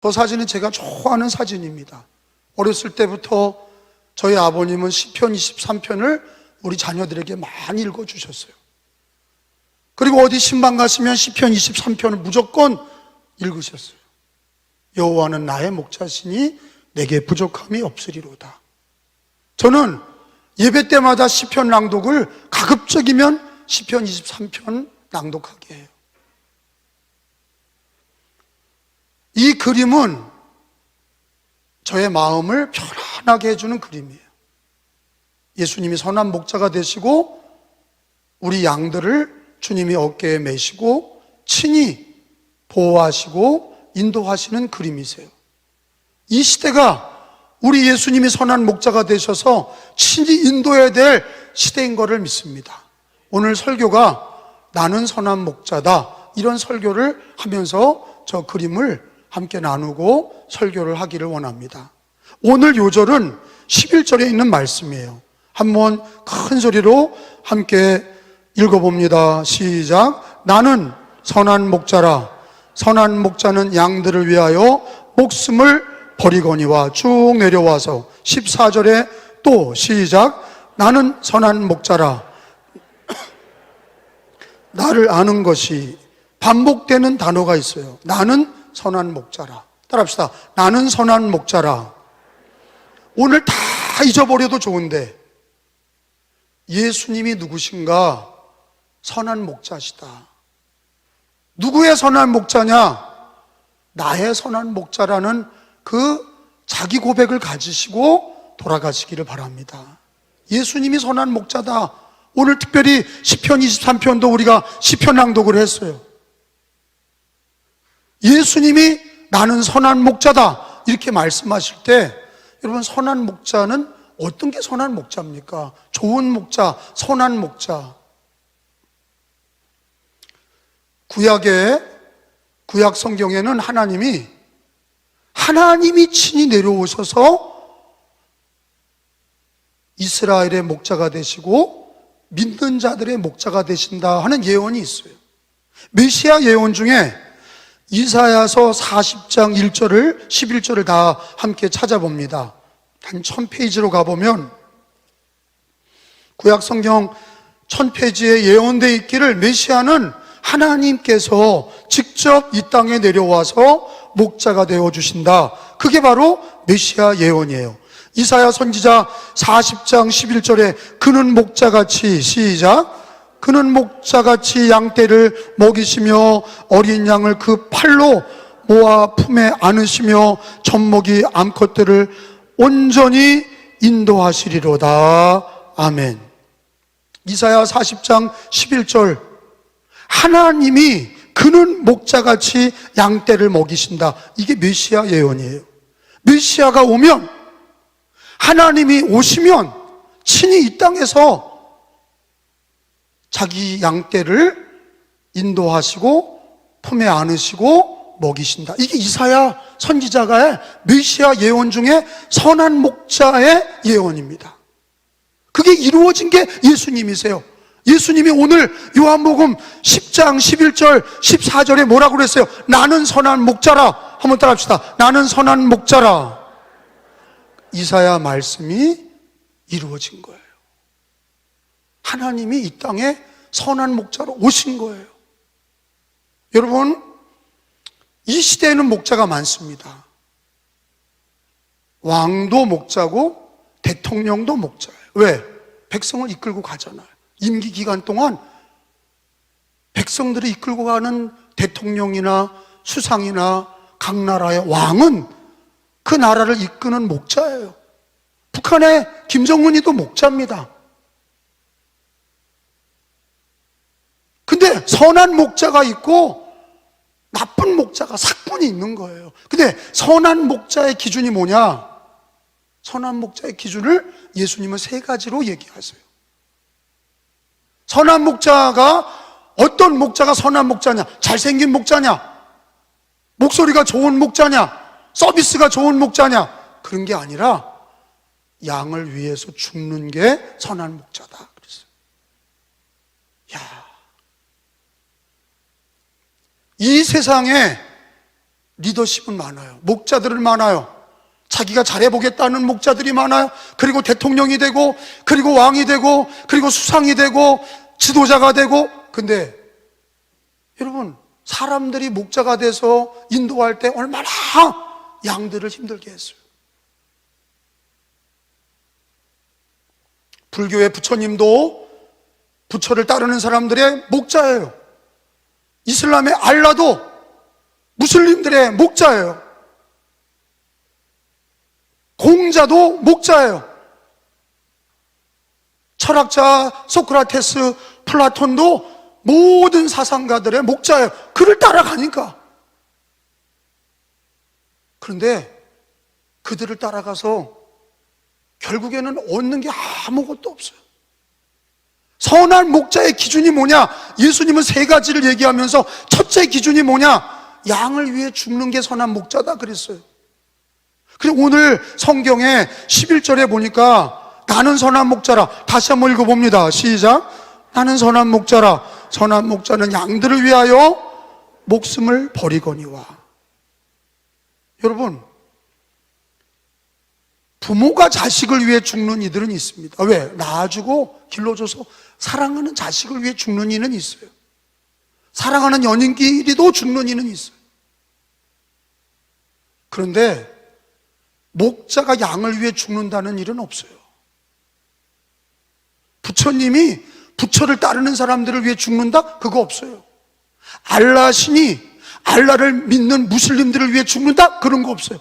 그 사진은 제가 좋아하는 사진입니다. 어렸을 때부터 저희 아버님은 시편 23편을 우리 자녀들에게 많이 읽어주셨어요. 그리고 어디 신방 가시면 시편 23편을 무조건 읽으셨어요. 여호와는 나의 목자시니 내게 부족함이 없으리로다. 저는 예배 때마다 시편 낭독을 가급적이면 시편 23편 낭독하게 해요. 이 그림은 저의 마음을 편안하게 해주는 그림이에요. 예수님이 선한 목자가 되시고 우리 양들을 주님이 어깨에 메시고 친히 보호하시고 인도하시는 그림이세요. 이 시대가 우리 예수님이 선한 목자가 되셔서 친히 인도해야 될 시대인 것을 믿습니다. 오늘 설교가 나는 선한 목자다, 이런 설교를 하면서 저 그림을 함께 나누고 설교를 하기를 원합니다. 오늘 요절은 11절에 있는 말씀이에요. 한번 큰 소리로 함께 읽어봅니다. 시작. 나는 선한 목자라. 선한 목자는 양들을 위하여 목숨을 버리거니와, 쭉 내려와서 14절에 또 시작. 나는 선한 목자라. 나를 아는 것이 반복되는 단어가 있어요. 나는 선한 목자라. 따라합시다. 나는 선한 목자라. 오늘 다 잊어버려도 좋은데 예수님이 누구신가? 선한 목자시다. 누구의 선한 목자냐? 나의 선한 목자라는 그 자기 고백을 가지시고 돌아가시기를 바랍니다. 예수님이 선한 목자다. 오늘 특별히 시편 23편도 우리가 시편 낭독을 했어요. 예수님이 나는 선한 목자다 이렇게 말씀하실 때, 여러분, 선한 목자는 어떤 게 선한 목자입니까? 좋은 목자, 선한 목자. 구약 성경에는 하나님이 친히 내려오셔서 이스라엘의 목자가 되시고 믿는 자들의 목자가 되신다 하는 예언이 있어요. 메시아 예언 중에 이사야서 40장 1절을 11절을 다 함께 찾아봅니다. 한 1000페이지로 가보면 구약 성경 1000페이지에 예언되어 있기를 메시아는 하나님께서 직접 이 땅에 내려와서 목자가 되어주신다. 그게 바로 메시아 예언이에요. 이사야 선지자 40장 11절에 그는 목자같이, 시작, 그는 목자같이 양떼를 먹이시며 어린 양을 그 팔로 모아 품에 안으시며 젖먹이 암컷들을 온전히 인도하시리로다. 아멘. 이사야 40장 11절, 하나님이 그는 목자같이 양떼를 먹이신다. 이게 메시아 예언이에요. 메시아가 오면, 하나님이 오시면 친히 이 땅에서 자기 양떼를 인도하시고 품에 안으시고 먹이신다. 이게 이사야 선지자가의 메시아 예언 중에 선한 목자의 예언입니다. 그게 이루어진 게 예수님이세요. 예수님이 오늘 요한복음 10장 11절 14절에 뭐라고 그랬어요? 나는 선한 목자라. 한번 따라합시다. 나는 선한 목자라. 이사야 말씀이 이루어진 거예요. 하나님이 이 땅에 선한 목자로 오신 거예요. 여러분, 이 시대에는 목자가 많습니다. 왕도 목자고 대통령도 목자예요. 왜? 백성을 이끌고 가잖아요. 임기 기간 동안 백성들을 이끌고 가는 대통령이나 수상이나 각 나라의 왕은 그 나라를 이끄는 목자예요. 북한의 김정은이도 목자입니다. 근데 선한 목자가 있고 나쁜 목자가, 사꾼이 있는 거예요. 근데 선한 목자의 기준이 뭐냐? 선한 목자의 기준을 예수님은 3가지로 얘기하세요. 선한 목자가, 어떤 목자가 선한 목자냐? 잘생긴 목자냐? 목소리가 좋은 목자냐? 서비스가 좋은 목자냐? 그런 게 아니라 양을 위해서 죽는 게 선한 목자다 그랬어요. 야, 이 세상에 리더십은 많아요. 목자들은 많아요. 자기가 잘해보겠다는 목자들이 많아요. 그리고 대통령이 되고, 그리고 왕이 되고, 그리고 수상이 되고, 지도자가 되고. 근데 여러분, 사람들이 목자가 돼서 인도할 때 얼마나 양들을 힘들게 했어요. 불교의 부처님도 부처를 따르는 사람들의 목자예요. 이슬람의 알라도 무슬림들의 목자예요. 공자도 목자예요. 철학자 소크라테스, 플라톤도 모든 사상가들의 목자예요. 그를 따라가니까. 그런데 그들을 따라가서 결국에는 얻는 게 아무것도 없어요. 선한 목자의 기준이 뭐냐? 예수님은 세 가지를 얘기하면서 첫째 기준이 뭐냐? 양을 위해 죽는 게 선한 목자다 그랬어요. 그리고 오늘 성경에 11절에 보니까 나는 선한 목자라. 다시 한번 읽어봅니다. 시작. 나는 선한 목자라. 선한 목자는 양들을 위하여 목숨을 버리거니와. 여러분, 부모가 자식을 위해 죽는 이들은 있습니다. 왜? 낳아주고 길러줘서 사랑하는 자식을 위해 죽는 이는 있어요. 사랑하는 연인끼리도 죽는 이는 있어요. 그런데 목자가 양을 위해 죽는다는 일은 없어요. 부처님이 부처를 따르는 사람들을 위해 죽는다? 그거 없어요. 알라 신이 알라를 믿는 무슬림들을 위해 죽는다? 그런 거 없어요.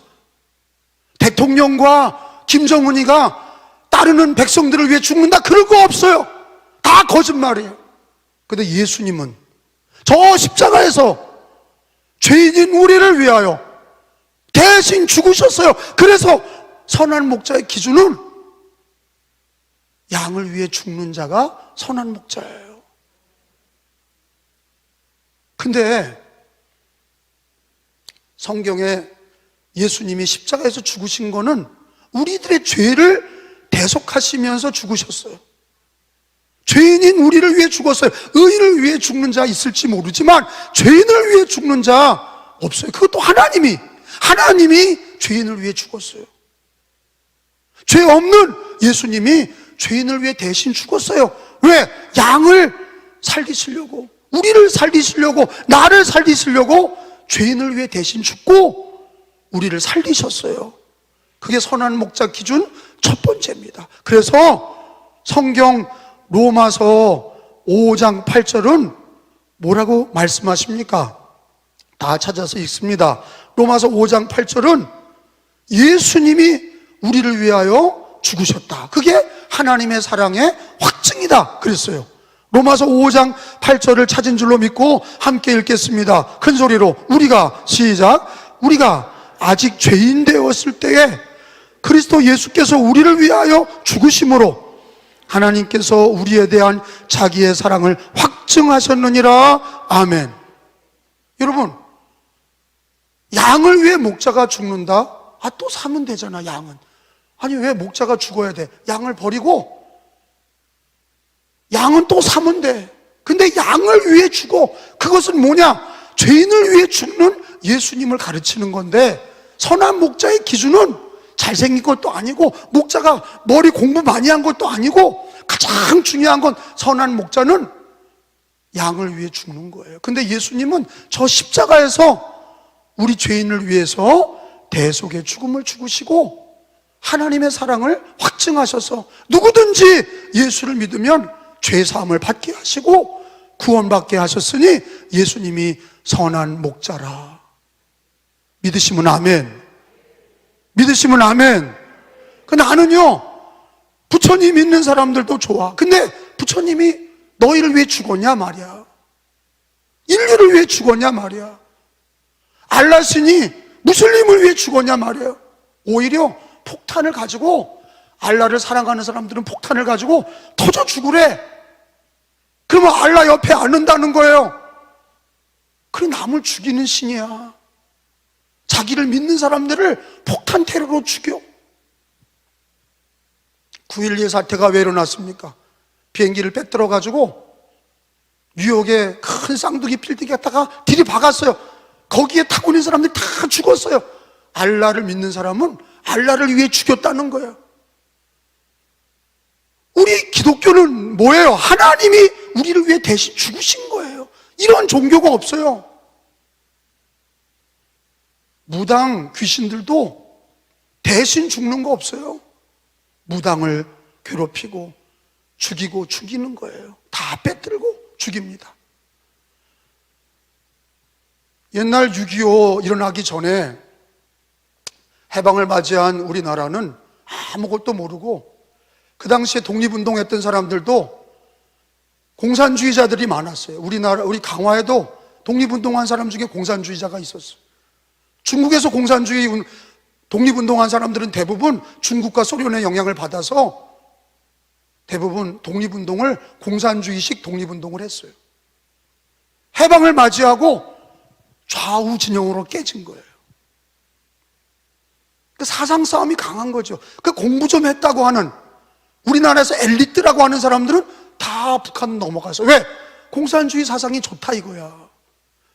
대통령과 김정은이가 따르는 백성들을 위해 죽는다? 그런 거 없어요. 다 거짓말이에요. 근데 예수님은 저 십자가에서 죄인인 우리를 위하여 대신 죽으셨어요. 그래서 선한 목자의 기준은 양을 위해 죽는 자가 선한 목자예요. 근데 성경에 예수님이 십자가에서 죽으신 거는 우리들의 죄를 대속하시면서 죽으셨어요. 죄인인 우리를 위해 죽었어요. 의인을 위해 죽는 자 있을지 모르지만 죄인을 위해 죽는 자 없어요. 그것도 하나님이 죄인을 위해 죽었어요. 죄 없는 예수님이 죄인을 위해 대신 죽었어요. 왜? 양을 살리시려고, 우리를 살리시려고, 나를 살리시려고 죄인을 위해 대신 죽고 우리를 살리셨어요. 그게 선한 목자 기준 첫 번째입니다. 그래서 성경 로마서 5장 8절은 뭐라고 말씀하십니까? 다 찾아서 읽습니다. 로마서 5장 8절은 예수님이 우리를 위하여 죽으셨다. 그게 하나님의 사랑의 확증이다 그랬어요. 로마서 5장 8절을 찾은 줄로 믿고 함께 읽겠습니다. 큰 소리로 우리가, 시작. 우리가 아직 죄인 되었을 때에 그리스도 예수께서 우리를 위하여 죽으심으로 하나님께서 우리에 대한 자기의 사랑을 확증하셨느니라. 아멘. 여러분, 양을 위해 목자가 죽는다? 또 사면 되잖아, 양은. 아니, 왜 목자가 죽어야 돼? 양을 버리고 양은 또 사면 돼. 근데 양을 위해 죽어. 그것은 뭐냐? 죄인을 위해 죽는 예수님을 가르치는 건데, 선한 목자의 기준은 잘생긴 것도 아니고 목자가 머리 공부 많이 한 것도 아니고, 가장 중요한 건 선한 목자는 양을 위해 죽는 거예요. 근데 예수님은 저 십자가에서 우리 죄인을 위해서 대속의 죽음을 죽으시고 하나님의 사랑을 확증하셔서 누구든지 예수를 믿으면 죄사함을 받게 하시고 구원받게 하셨으니 예수님이 선한 목자라. 믿으시면 아멘. 믿으시면 아멘. 그 나는요, 부처님 믿는 사람들도 좋아. 근데 부처님이 너희를 위해 죽었냐 말이야. 인류를 위해 죽었냐 말이야. 알라신이 무슬림을 위해 죽었냐 말이에요. 오히려 폭탄을 가지고, 알라를 사랑하는 사람들은 폭탄을 가지고 터져 죽으래. 그러면 알라 옆에 앉는다는 거예요. 그래, 남을 죽이는 신이야. 자기를 믿는 사람들을 폭탄 테러로 죽여. 9.12 사태가 왜 일어났습니까? 비행기를 빼들어 가지고 뉴욕에 큰 쌍둥이 빌딩에다가 들이박았어요. 거기에 타고 있는 사람들이 다 죽었어요. 알라를 믿는 사람은 알라를 위해 죽였다는 거예요. 우리 기독교는 뭐예요? 하나님이 우리를 위해 대신 죽으신 거예요. 이런 종교가 없어요. 무당 귀신들도 대신 죽는 거 없어요. 무당을 괴롭히고 죽이고 죽이는 거예요. 다 빼들고 죽입니다. 옛날 6.25 일어나기 전에 해방을 맞이한 우리나라는 아무것도 모르고 그 당시에 독립운동했던 사람들도 공산주의자들이 많았어요. 우리 강화에도 독립운동한 사람 중에 공산주의자가 있었어요. 중국에서 독립운동한 사람들은 대부분 중국과 소련의 영향을 받아서 대부분 독립운동을 공산주의식 독립운동을 했어요. 해방을 맞이하고 좌우 진영으로 깨진 거예요. 그 사상 싸움이 강한 거죠. 그 공부 좀 했다고 하는 우리나라에서 엘리트라고 하는 사람들은 다 북한 넘어가서 왜? 공산주의 사상이 좋다 이거야.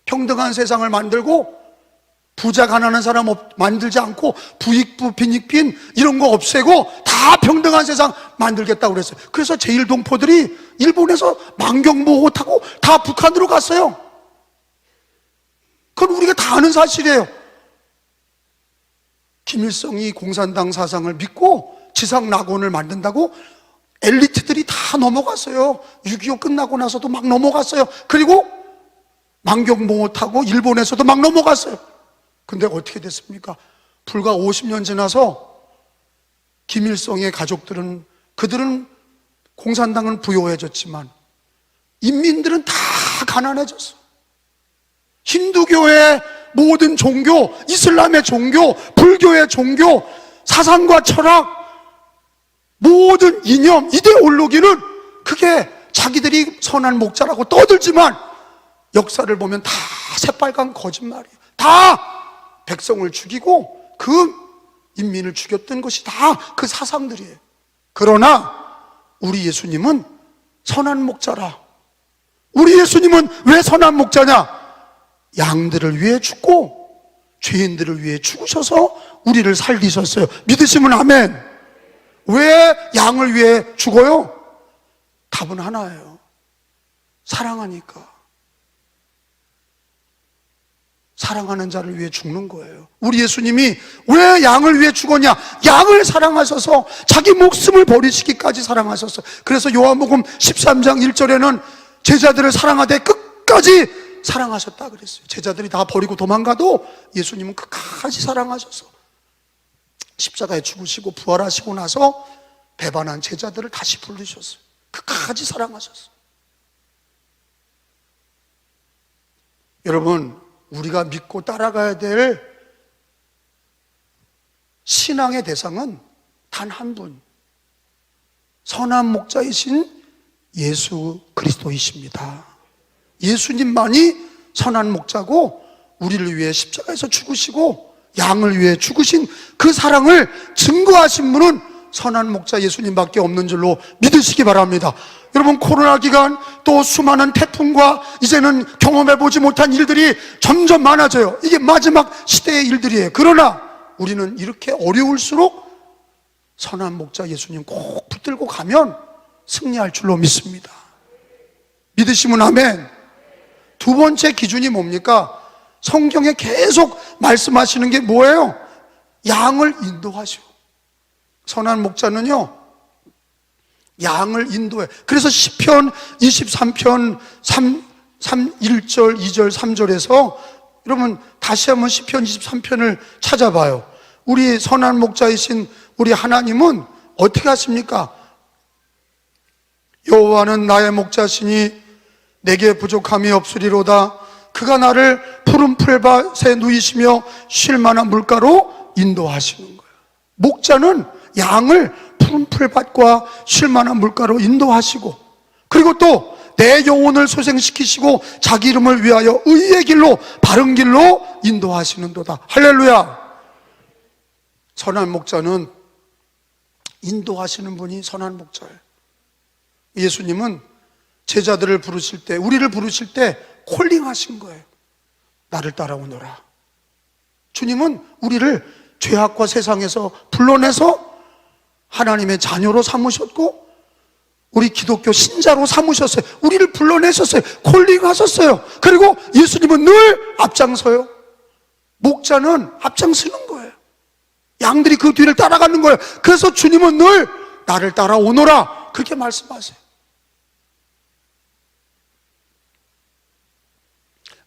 평등한 세상을 만들고 부자 가난한 사람 만들지 않고 부익부 빈익빈 이런 거 없애고 다 평등한 세상 만들겠다고 그랬어요. 그래서 제1동포들이 일본에서 망경보호 타고 다 북한으로 갔어요. 그건 우리가 다 아는 사실이에요. 김일성이 공산당 사상을 믿고 지상낙원을 만든다고 엘리트들이 다 넘어갔어요. 6.25 끝나고 나서도 막 넘어갔어요. 그리고 망경보호 타고 일본에서도 막 넘어갔어요. 근데 어떻게 됐습니까? 불과 50년 지나서 김일성의 가족들은 그들은 공산당은 부유해졌지만 인민들은 다 가난해졌어. 힌두교의 모든 종교, 이슬람의 종교, 불교의 종교, 사상과 철학, 모든 이념, 이데올로기는 그게 자기들이 선한 목자라고 떠들지만 역사를 보면 다 새빨간 거짓말이에요. 다 백성을 죽이고 그 인민을 죽였던 것이 다 그 사상들이에요. 그러나 우리 예수님은 선한 목자라. 우리 예수님은 왜 선한 목자냐? 양들을 위해 죽고 죄인들을 위해 죽으셔서 우리를 살리셨어요. 믿으시면 아멘. 왜 양을 위해 죽어요? 답은 하나예요. 사랑하니까. 사랑하는 자를 위해 죽는 거예요. 우리 예수님이 왜 양을 위해 죽었냐? 양을 사랑하셔서 자기 목숨을 버리시기까지 사랑하셨어요. 그래서 요한복음 13장 1절에는 제자들을 사랑하되 끝까지 사랑하셨다 그랬어요. 제자들이 다 버리고 도망가도 예수님은 끝까지 사랑하셔서 십자가에 죽으시고 부활하시고 나서 배반한 제자들을 다시 부르셨어요. 끝까지 사랑하셨어요. 여러분, 우리가 믿고 따라가야 될 신앙의 대상은 단 한 분, 선한 목자이신 예수 그리스도이십니다. 예수님만이 선한 목자고 우리를 위해 십자가에서 죽으시고 양을 위해 죽으신 그 사랑을 증거하신 분은 선한 목자 예수님밖에 없는 줄로 믿으시기 바랍니다. 여러분, 코로나 기간 또 수많은 태풍과 이제는 경험해보지 못한 일들이 점점 많아져요. 이게 마지막 시대의 일들이에요. 그러나 우리는 이렇게 어려울수록 선한 목자 예수님 꼭 붙들고 가면 승리할 줄로 믿습니다. 믿으시면 아멘. 두 번째 기준이 뭡니까? 성경에 계속 말씀하시는 게 뭐예요? 양을 인도하시오. 선한 목자는요, 양을 인도해. 그래서 시편 23편 1절, 2절, 3절에서 여러분 다시 한번 시편 23편을 찾아봐요. 우리 선한 목자이신 우리 하나님은 어떻게 하십니까? 여호와는 나의 목자시니 내게 부족함이 없으리로다. 그가 나를 푸른 풀밭에 누이시며 쉴 만한 물가로 인도하시는 거예요. 목자는 양을 푸른 풀밭과 쉴 만한 물가로 인도하시고, 그리고 또 내 영혼을 소생시키시고 자기 이름을 위하여 의의 길로 바른 길로 인도하시는도다. 할렐루야. 선한 목자는 인도하시는 분이 선한 목자예요. 예수님은 제자들을 부르실 때, 우리를 부르실 때 콜링하신 거예요. 나를 따라오너라. 주님은 우리를 죄악과 세상에서 불러내서 하나님의 자녀로 삼으셨고 우리 기독교 신자로 삼으셨어요. 우리를 불러내셨어요. 콜링하셨어요. 그리고 예수님은 늘 앞장서요. 목자는 앞장서는 거예요. 양들이 그 뒤를 따라가는 거예요. 그래서 주님은 늘 나를 따라오너라 그렇게 말씀하세요.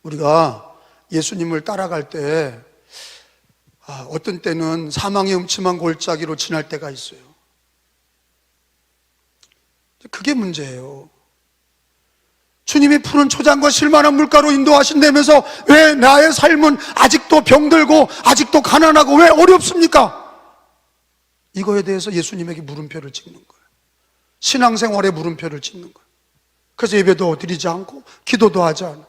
우리가 예수님을 따라갈 때 어떤 때는 사망의 음침한 골짜기로 지날 때가 있어요. 그게 문제예요. 주님이 푸른 초장과 실만한 물가로 인도하신다면서 왜 나의 삶은 아직도 병들고 아직도 가난하고 왜 어렵습니까? 이거에 대해서 예수님에게 물음표를 찍는 거예요. 신앙생활에 물음표를 찍는 거예요. 그래서 예배도 드리지 않고 기도도 하지 않아.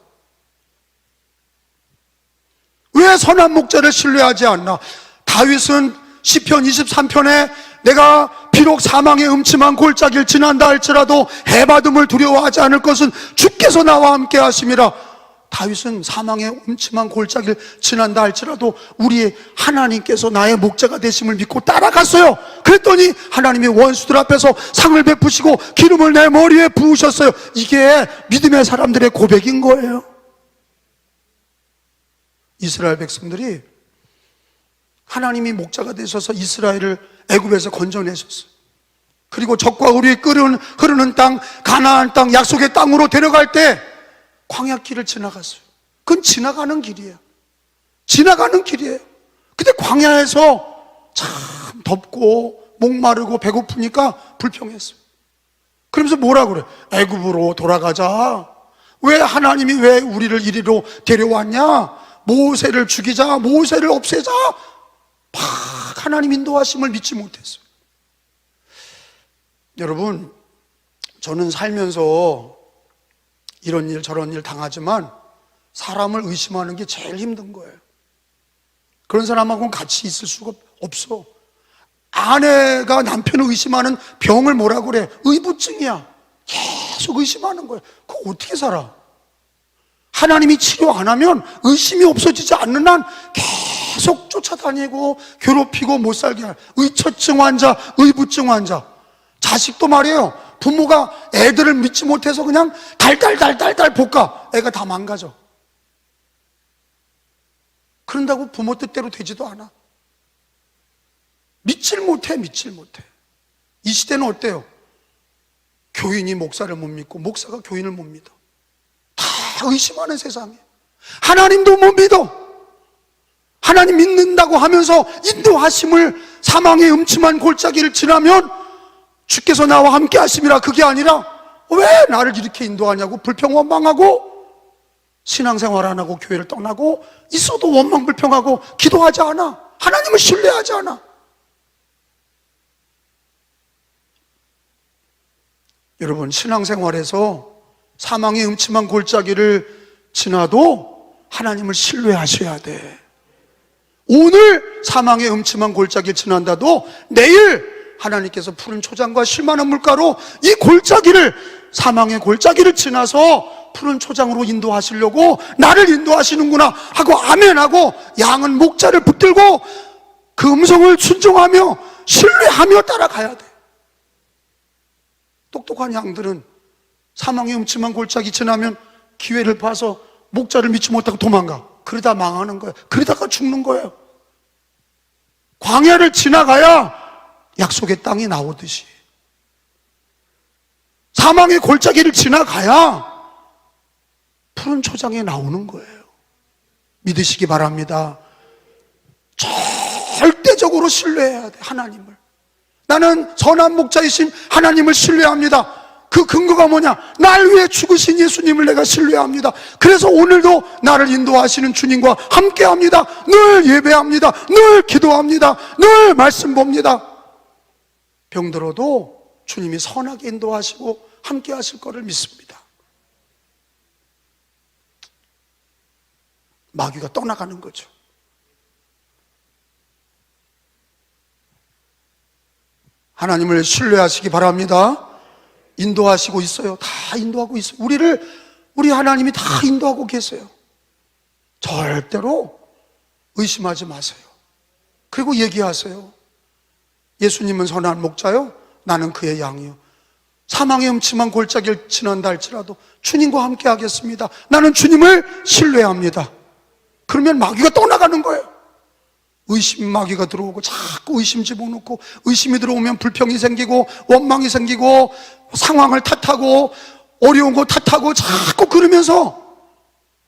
왜 선한 목자를 신뢰하지 않나? 다윗은 시편 23편에 내가 비록 사망의 음침한 골짜기를 지난다 할지라도 해받음을 두려워하지 않을 것은 주께서 나와 함께 하심이라. 다윗은 사망의 음침한 골짜기를 지난다 할지라도 우리 하나님께서 나의 목자가 되심을 믿고 따라갔어요. 그랬더니 하나님이 원수들 앞에서 상을 베푸시고 기름을 내 머리에 부으셨어요. 이게 믿음의 사람들의 고백인 거예요. 이스라엘 백성들이 하나님이 목자가 되셔서 이스라엘을 애굽에서 건져내셨어요. 그리고 적과 우리 흐르는 땅, 가나안 땅, 약속의 땅으로 데려갈 때 광야길을 지나갔어요. 그건 지나가는 길이에요. 지나가는 길이에요. 근데 광야에서 참 덥고 목마르고 배고프니까 불평했어요. 그러면서 뭐라 그래? 애굽으로 돌아가자. 왜 하나님이 왜 우리를 이리로 데려왔냐? 모세를 죽이자, 모세를 없애자. 막 하나님 인도하심을 믿지 못했어요. 여러분, 저는 살면서 이런 일 저런 일 당하지만 사람을 의심하는 게 제일 힘든 거예요. 그런 사람하고는 같이 있을 수가 없어. 아내가 남편을 의심하는 병을 뭐라 그래? 의부증이야. 계속 의심하는 거예요. 그거 어떻게 살아? 하나님이 치료 안 하면 의심이 없어지지 않는 한 계속 쫓아다니고 괴롭히고 못 살게 할 의처증 환자, 의부증 환자. 자식도 말이에요. 부모가 애들을 믿지 못해서 그냥 달달달달달 볶아. 애가 다 망가져. 그런다고 부모 뜻대로 되지도 않아. 믿질 못해. 이 시대는 어때요? 교인이 목사를 못 믿고 목사가 교인을 못 믿어. 다 의심하는 세상에 하나님도 못 믿어. 하나님 믿는다고 하면서 인도하심을 사망의 음침한 골짜기를 지나면 주께서 나와 함께 하심이라. 그게 아니라 왜 나를 이렇게 인도하냐고 불평 원망하고 신앙생활 안 하고 교회를 떠나고 있어도 원망 불평하고 기도하지 않아. 하나님을 신뢰하지 않아. 여러분, 신앙생활에서 사망의 음침한 골짜기를 지나도 하나님을 신뢰하셔야 돼. 오늘 사망의 음침한 골짜기를 지난다도 내일 하나님께서 푸른 초장과 쉴만한 물가로 이 골짜기를, 사망의 골짜기를 지나서 푸른 초장으로 인도하시려고 나를 인도하시는구나 하고 아멘하고 양은 목자를 붙들고 그 음성을 순종하며 신뢰하며 따라가야 돼. 똑똑한 양들은 사망의 음침한 골짜기 지나면 기회를 봐서 목자를 믿지 못하고 도망가. 그러다 망하는 거예요. 그러다가 죽는 거예요. 광야를 지나가야 약속의 땅이 나오듯이 사망의 골짜기를 지나가야 푸른 초장에 나오는 거예요. 믿으시기 바랍니다. 절대적으로 신뢰해야 돼, 하나님을. 나는 선한 목자이신 하나님을 신뢰합니다. 그 근거가 뭐냐? 날 위해 죽으신 예수님을 내가 신뢰합니다. 그래서 오늘도 나를 인도하시는 주님과 함께합니다. 늘 예배합니다. 늘 기도합니다. 늘 말씀 봅니다. 병들어도 주님이 선하게 인도하시고 함께 하실 거를 믿습니다. 마귀가 떠나가는 거죠. 하나님을 신뢰하시기 바랍니다. 인도하시고 있어요. 다 인도하고 있어요. 우리 하나님이 다 인도하고 계세요. 절대로 의심하지 마세요. 그리고 얘기하세요. 예수님은 선한 목자요, 나는 그의 양이요. 사망의 음침한 골짜기를 지난다 할지라도 주님과 함께 하겠습니다. 나는 주님을 신뢰합니다. 그러면 마귀가 떠나가는 거예요. 의심 마귀가 들어오고 자꾸 의심 집어넣고, 의심이 들어오면 불평이 생기고 원망이 생기고 상황을 탓하고 어려운 거 탓하고 자꾸 그러면서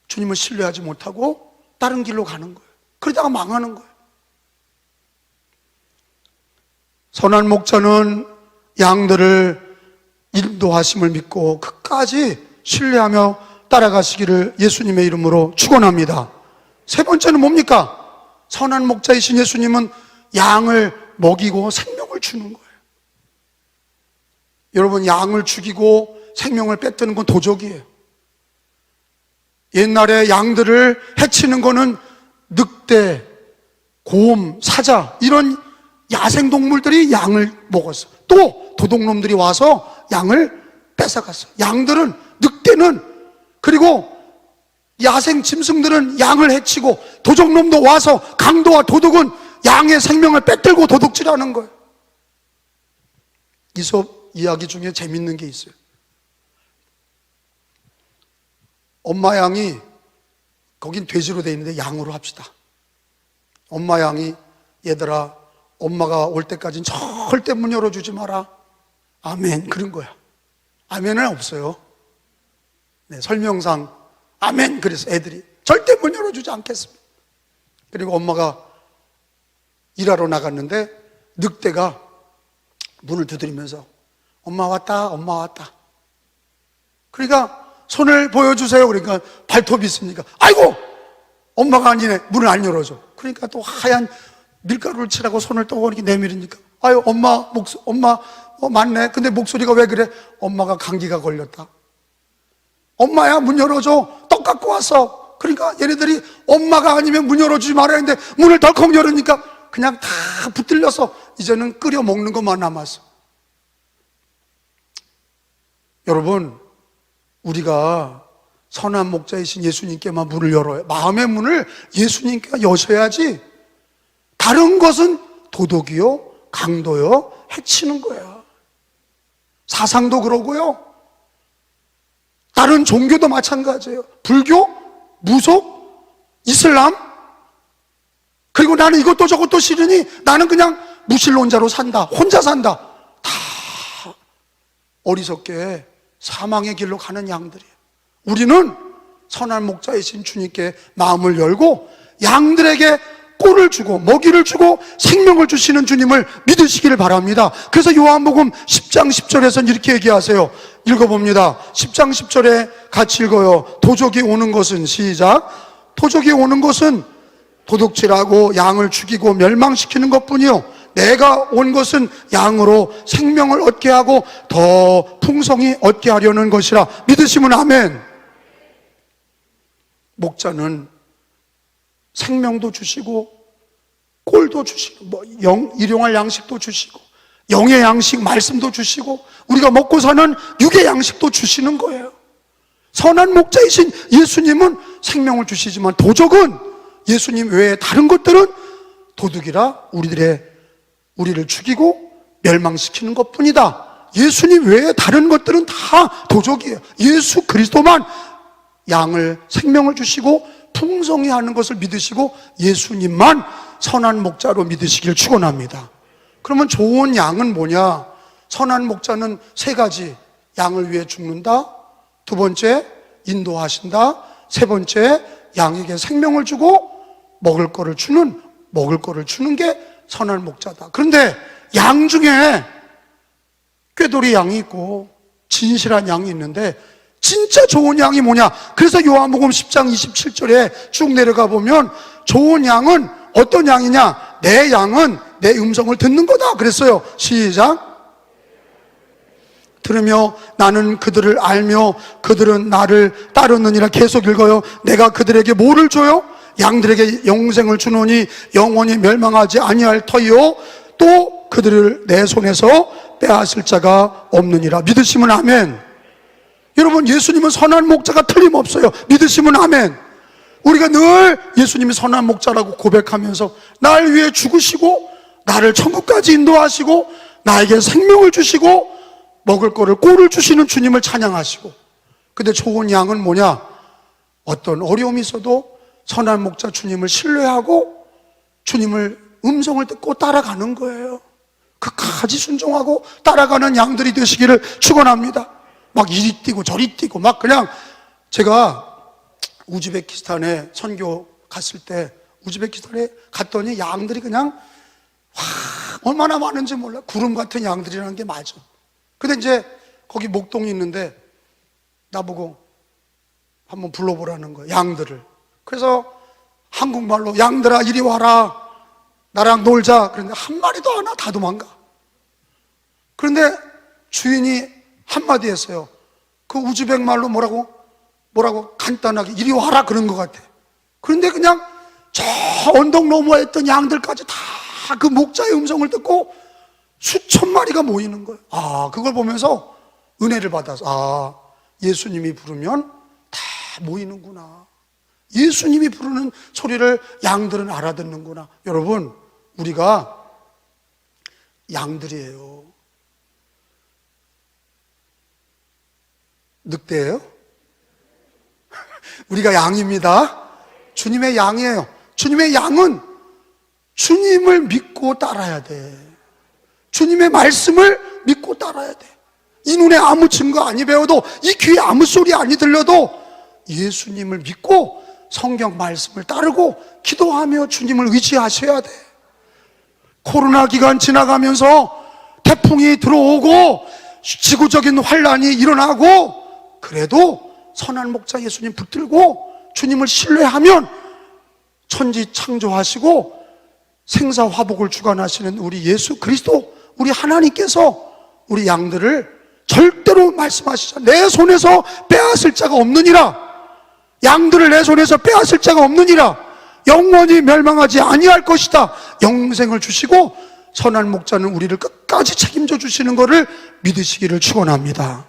주님을 신뢰하지 못하고 다른 길로 가는 거예요. 그러다가 망하는 거예요. 선한 목자는 양들을 인도하심을 믿고 끝까지 신뢰하며 따라가시기를 예수님의 이름으로 축원합니다. 세 번째는 뭡니까? 선한 목자이신 예수님은 양을 먹이고 생명을 주는 거예요. 여러분, 양을 죽이고 생명을 뺏드는 건 도적이에요. 옛날에 양들을 해치는 거는 늑대, 곰, 사자 이런 야생동물들이 양을 먹었어요. 또 도둑놈들이 와서 양을 뺏어갔어요. 양들은, 늑대는, 그리고 야생 짐승들은 양을 해치고, 도적놈도 와서, 강도와 도둑은 양의 생명을 뺏들고 도둑질하는 거예요. 이솝 이야기 중에 재밌는 게 있어요. 엄마 양이, 거긴 돼지로 돼 있는데 양으로 합시다. 엄마 양이, 얘들아, 엄마가 올 때까지는 절대 문 열어주지 마라. 아멘. 그런 거야. 아멘은 없어요. 네, 설명상 아멘. 그래서 애들이 절대 문 열어주지 않겠습니다. 그리고 엄마가 일하러 나갔는데 늑대가 문을 두드리면서 엄마 왔다, 엄마 왔다. 그러니까 손을 보여주세요. 그러니까 발톱이 있으니까 아이고, 엄마가 아니네. 문을 안 열어줘. 그러니까 또 하얀 밀가루를 칠하고 손을 또 이렇게 내밀으니까 아유, 엄마 맞네. 근데 목소리가 왜 그래? 엄마가 감기가 걸렸다. 엄마야, 문 열어줘. 떡 갖고 왔어. 그러니까 얘네들이 엄마가 아니면 문 열어주지 말아야 했는데 문을 덜컥 열으니까 그냥 다 붙들려서 이제는 끓여 먹는 것만 남았어. 여러분, 우리가 선한 목자이신 예수님께만 문을 열어요. 마음의 문을 예수님께 여셔야지. 다른 것은 도둑이요, 강도요, 해치는 거야. 사상도 그러고요, 다른 종교도 마찬가지예요. 불교, 무속, 이슬람, 그리고 나는 이것도 저것도 싫으니 나는 그냥 무신론자로 산다, 혼자 산다. 다 어리석게 사망의 길로 가는 양들이에요. 우리는 선한 목자이신 주님께 마음을 열고 양들에게 꼴을 주고 먹이를 주고 생명을 주시는 주님을 믿으시기를 바랍니다. 그래서 요한복음 10장 10절에서는 이렇게 얘기하세요. 읽어봅니다. 10장 10절에 같이 읽어요. 도적이 오는 것은, 시작, 도적이 오는 것은 도둑질하고 양을 죽이고 멸망시키는 것뿐이요, 내가 온 것은 양으로 생명을 얻게 하고 더 풍성히 얻게 하려는 것이라. 믿으시면 아멘. 목자는 생명도 주시고 꼴도 주시고 일용할 양식도 주시고 영의 양식 말씀도 주시고 우리가 먹고 사는 육의 양식도 주시는 거예요. 선한 목자이신 예수님은 생명을 주시지만 도적은, 예수님 외에 다른 것들은 도둑이라 우리를 죽이고 멸망시키는 것뿐이다. 예수님 외에 다른 것들은 다 도적이에요. 예수 그리스도만 양을, 생명을 주시고 풍성히 하는 것을 믿으시고 예수님만 선한 목자로 믿으시길 축원합니다. 그러면 좋은 양은 뭐냐? 선한 목자는 세 가지. 양을 위해 죽는다, 두 번째 인도하신다, 세 번째 양에게 생명을 주고 먹을 거를 주는 게 선한 목자다. 그런데 양 중에 꾀돌이 양이 있고 진실한 양이 있는데 진짜 좋은 양이 뭐냐? 그래서 요한복음 10장 27절에 쭉 내려가 보면 좋은 양은 어떤 양이냐? 내 양은 내 음성을 듣는 거다 그랬어요. 시작. 들으며 나는 그들을 알며 그들은 나를 따르느니라. 계속 읽어요. 내가 그들에게 뭐를 줘요? 양들에게 영생을 주노니 영원히 멸망하지 아니할 터이요 또 그들을 내 손에서 빼앗을 자가 없느니라. 믿으시면 아멘. 여러분, 예수님은 선한 목자가 틀림없어요. 믿으시면 아멘. 우리가 늘 예수님이 선한 목자라고 고백하면서 날 위해 죽으시고 나를 천국까지 인도하시고 나에게 생명을 주시고 먹을 거를 꼴을 주시는 주님을 찬양하시고, 근데 좋은 양은 뭐냐? 어떤 어려움이 있어도 선한 목자 주님을 신뢰하고 주님을 음성을 듣고 따라가는 거예요. 끝까지 순종하고 따라가는 양들이 되시기를 축원합니다. 막 이리 뛰고 저리 뛰고 막 그냥, 제가 우즈베키스탄에 선교 갔을 때 우즈베키스탄에 갔더니 양들이 그냥 얼마나 많은지 몰라. 구름 같은 양들이라는 게 맞아. 근데 이제 거기 목동이 있는데 나보고 한번 불러보라는 거야, 양들을. 그래서 한국말로 양들아 이리 와라, 나랑 놀자. 그런데 한 마리도 안 와. 다 도망가. 그런데 주인이 한마디 했어요. 그 우즈벡 말로 뭐라고 간단하게 이리 와라 그런 것 같아. 그런데 그냥 저 언덕 너머에 있던 양들까지 다 그 목자의 음성을 듣고 수천 마리가 모이는 거예요. 그걸 보면서 은혜를 받아서 예수님이 부르면 다 모이는구나. 예수님이 부르는 소리를 양들은 알아듣는구나. 여러분, 우리가 양들이에요. 늑대예요? 우리가 양입니다. 주님의 양이에요. 주님의 양은 주님을 믿고 따라야 돼. 주님의 말씀을 믿고 따라야 돼. 이 눈에 아무 증거 아니 배워도, 이 귀에 아무 소리 아니 들려도 예수님을 믿고 성경 말씀을 따르고 기도하며 주님을 의지하셔야 돼. 코로나 기간 지나가면서 태풍이 들어오고 지구적인 환란이 일어나고, 그래도 선한 목자 예수님 붙들고 주님을 신뢰하면 천지 창조하시고 생사화복을 주관하시는 우리 예수 그리스도, 우리 하나님께서 우리 양들을 절대로 말씀하시죠. 내 손에서 빼앗을 자가 없느니라. 양들을 내 손에서 빼앗을 자가 없느니라. 영원히 멸망하지 아니할 것이다. 영생을 주시고 선한 목자는 우리를 끝까지 책임져 주시는 것을 믿으시기를 축원합니다.